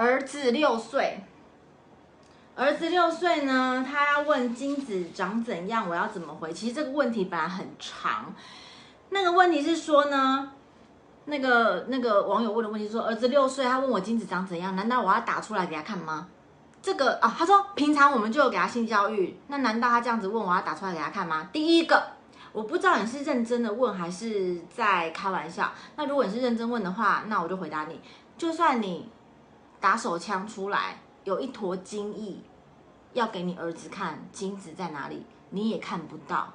儿子6岁。儿子6岁呢，他要问精子长怎样，我要怎么回？其实这个问题本来很长，那个问题是说呢，那个网友问的问题说，儿子6岁，他问我精子长怎样，难道我要打出来给他看吗？这个啊，他说平常我们就有给他性教育，那难道他这样子问我要打出来给他看吗？第一个，我不知道你是认真的问还是在开玩笑。那如果你是认真问的话，那我就回答你，就算你打手枪出来有一坨精液要给你儿子看，精子在哪里你也看不到，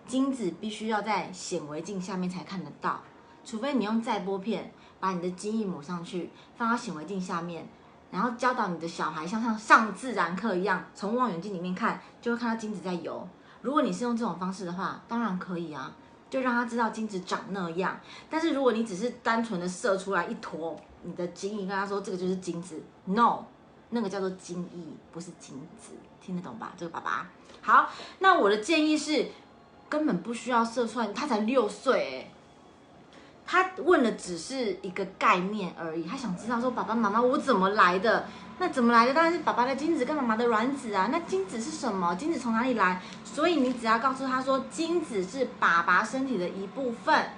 精子必须要在显微镜下面才看得到，除非你用载波片把你的精液抹上去，放到显微镜下面，然后教导你的小孩像上自然课一样，从望远镜里面看，就会看到精子在游。如果你是用这种方式的话，当然可以啊，就让他知道精子长那样。但是如果你只是单纯的射出来一坨你的精液，跟他说这个就是精子 ，no， 那个叫做精液，不是精子，听得懂吧？这个爸爸。好，那我的建议是，根本不需要射出来，他才6岁他问的只是一个概念而已，他想知道说爸爸妈妈我怎么来的？那怎么来的？当然是爸爸的精子跟妈妈的卵子啊。那精子是什么？精子从哪里来？所以你只要告诉他说，精子是爸爸身体的一部分。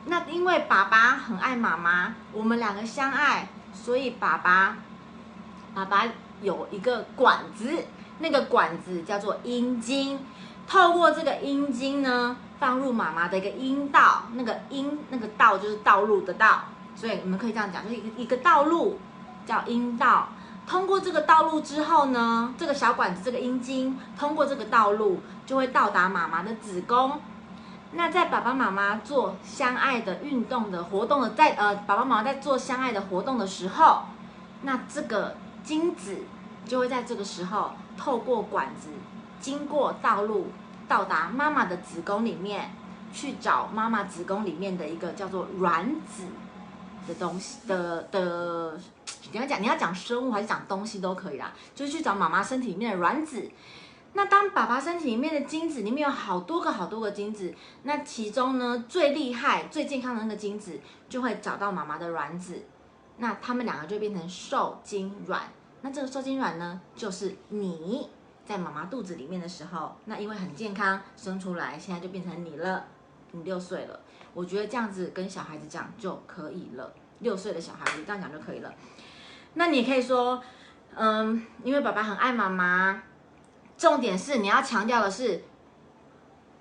那因为爸爸很爱妈妈，我们2个相爱，所以爸爸有一个管子，那个管子叫做阴茎。透过这个阴茎呢，放入妈妈的一个阴道，那个道就是道路的道，所以你们可以这样讲，就是一个道路叫阴道。通过这个道路之后呢，这个小管子这个阴茎通过这个道路就会到达妈妈的子宫。那在爸爸妈妈做相爱的运动的活动的，爸爸妈妈在做相爱的活动的时候，那这个精子就会在这个时候透过管子经过道路到达妈妈的子宫里面，去找妈妈子宫里面的一个叫做卵子的东西的你要讲生物还是讲东西都可以啦，就是去找妈妈身体里面的卵子。那当爸爸身体里面的精子里面有好多个精子，那其中呢最厉害最健康的那个精子就会找到妈妈的卵子，那他们2个就变成受精卵。那这个受精卵呢，就是你在妈妈肚子里面的时候，那因为很健康生出来，现在就变成你了，你6岁了。我觉得这样子跟小孩子讲就可以了，6岁的小孩子这样讲就可以了。那你也可以说，因为爸爸很爱妈妈，重点是你要强调的是，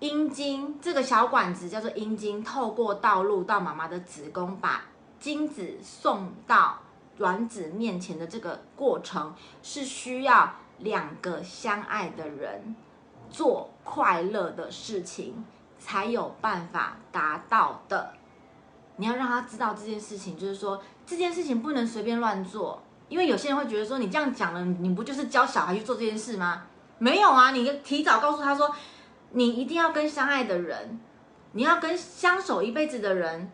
阴茎这个小管子叫做阴茎，透过道路到妈妈的子宫，把精子送到卵子面前的这个过程，是需要2个相爱的人做快乐的事情才有办法达到的。你要让他知道这件事情，就是说这件事情不能随便乱做，因为有些人会觉得说，你这样讲了，你不就是教小孩去做这件事吗？没有啊，你提早告诉他说，你一定要跟相爱的人，你要跟相守一辈子的人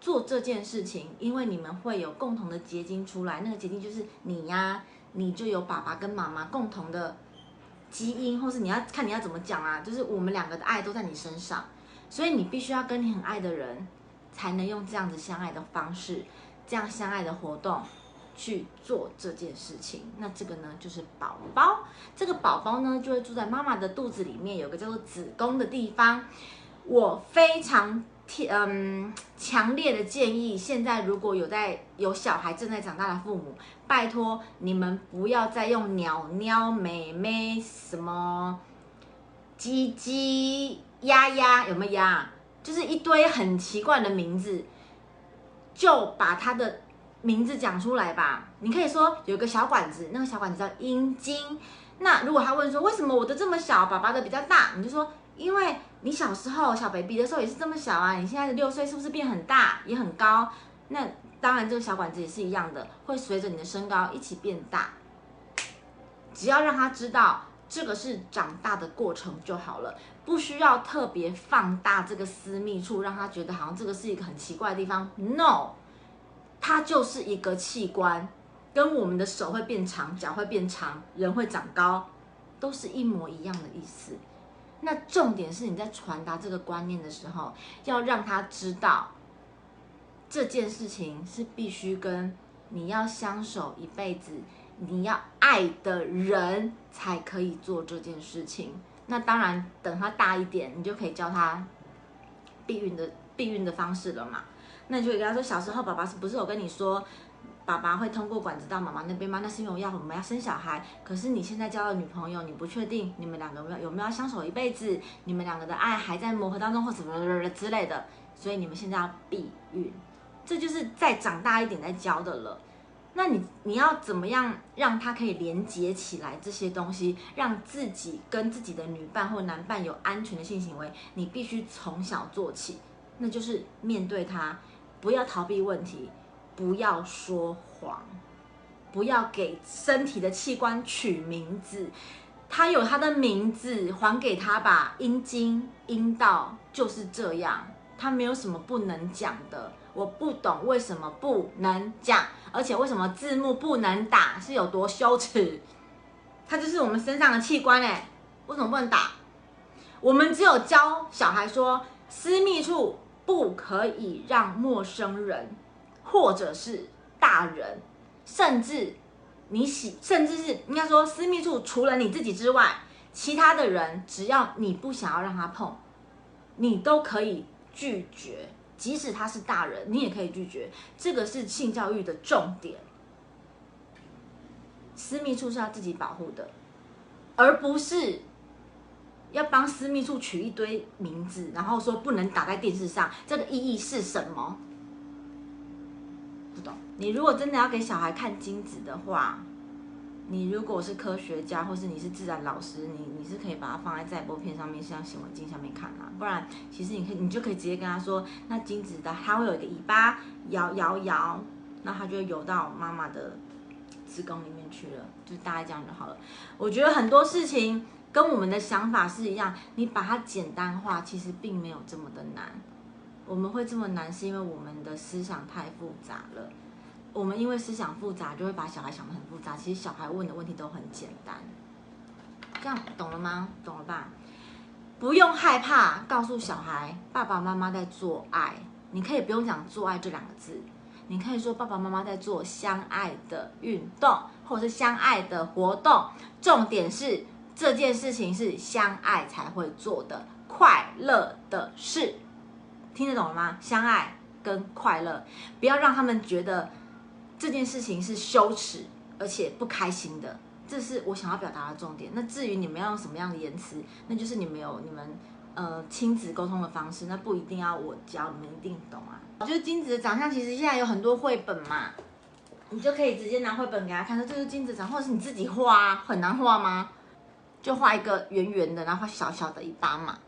做这件事情，因为你们会有共同的结晶出来，那个结晶就是你呀，你就有爸爸跟妈妈共同的基因，或是你要看你要怎么讲啊，就是我们2个的爱都在你身上，所以你必须要跟你很爱的人，才能用这样子相爱的方式，这样相爱的活动去做这件事情。那这个呢就是宝宝，这个宝宝呢就会住在妈妈的肚子里面，有个叫做子宫的地方。我非常强烈的建议，现在如果有小孩正在长大的父母，拜托你们不要再用鸟鸟、妹妹、什么鸡鸡、鸭鸭，有没有鸭？就是一堆很奇怪的名字，就把他的名字讲出来吧。你可以说有个小管子，那个小管子叫阴茎。那如果他问说为什么我的这么小，爸爸的比较大，你就说因为你小时候小 baby 的时候也是这么小啊，你现在的6岁是不是变很大也很高？那当然这个小管子也是一样的，会随着你的身高一起变大。只要让他知道这个是长大的过程就好了，不需要特别放大这个私密处，让他觉得好像这个是一个很奇怪的地方。No， 它就是一个器官，跟我们的手会变长，脚会变长，人会长高，都是一模一样的意思。那重点是你在传达这个观念的时候，要让他知道这件事情是必须跟你要相守一辈子，你要爱的人才可以做这件事情。那当然，等他大一点，你就可以教他避孕的方式了嘛。那你就跟他说，小时候爸爸不是有跟你说，爸爸会通过管子到妈妈那边吗？那是因为我们要生小孩。可是你现在交了女朋友，你不确定你们两个有没有要相守一辈子，你们两个的爱还在磨合当中，或什么之类的，所以你们现在要避孕。这就是再长大一点再教的了。那你要怎么样让他可以连接起来这些东西，让自己跟自己的女伴或男伴有安全的性行为？你必须从小做起，那就是面对他，不要逃避问题，不要说谎，不要给身体的器官取名字，他有他的名字，还给他吧。阴茎、阴道就是这样，他没有什么不能讲的。我不懂为什么不能讲，而且为什么字幕不能打，是有多羞耻？它就是我们身上的器官哎，为什么不能打？我们只有教小孩说，私密处不可以让陌生人，或者是大人，甚至是应该说私密处除了你自己之外，其他的人只要你不想要让他碰，你都可以拒绝。即使他是大人，你也可以拒绝。这个是性教育的重点。私密处是要自己保护的，而不是要帮私密处取一堆名字，然后说不能打在电视上。这个意义是什么？不懂。你如果真的要给小孩看精子的话，你如果是科学家，或是你是自然老师，你是可以把它放在载玻片上面，像显微镜下面看啦。不然，其实你就可以直接跟他说，那精子的它会有一个尾巴摇，那它就会游到妈妈的子宫里面去了，就大概这样就好了。我觉得很多事情跟我们的想法是一样，你把它简单化，其实并没有这么的难。我们会这么难，是因为我们的思想太复杂了。我们因为思想复杂，就会把小孩想得很复杂。其实小孩问的问题都很简单，这样懂了吗？懂了吧？不用害怕告诉小孩爸爸妈妈在做爱，你可以不用讲做爱这2个字，你可以说爸爸妈妈在做相爱的运动，或者是相爱的活动。重点是这件事情是相爱才会做的快乐的事，听得懂了吗？相爱跟快乐，不要让他们觉得这件事情是羞耻而且不开心的，这是我想要表达的重点。那至于你们要用什么样的言辞，那就是你们亲子沟通的方式，那不一定要我教，你们一定懂啊。就是精子的长相，其实现在有很多绘本嘛，你就可以直接拿绘本给他看，说这是精子长，或者是你自己画啊，很难画吗？就画一个圆圆的，然后画小小的尾巴嘛，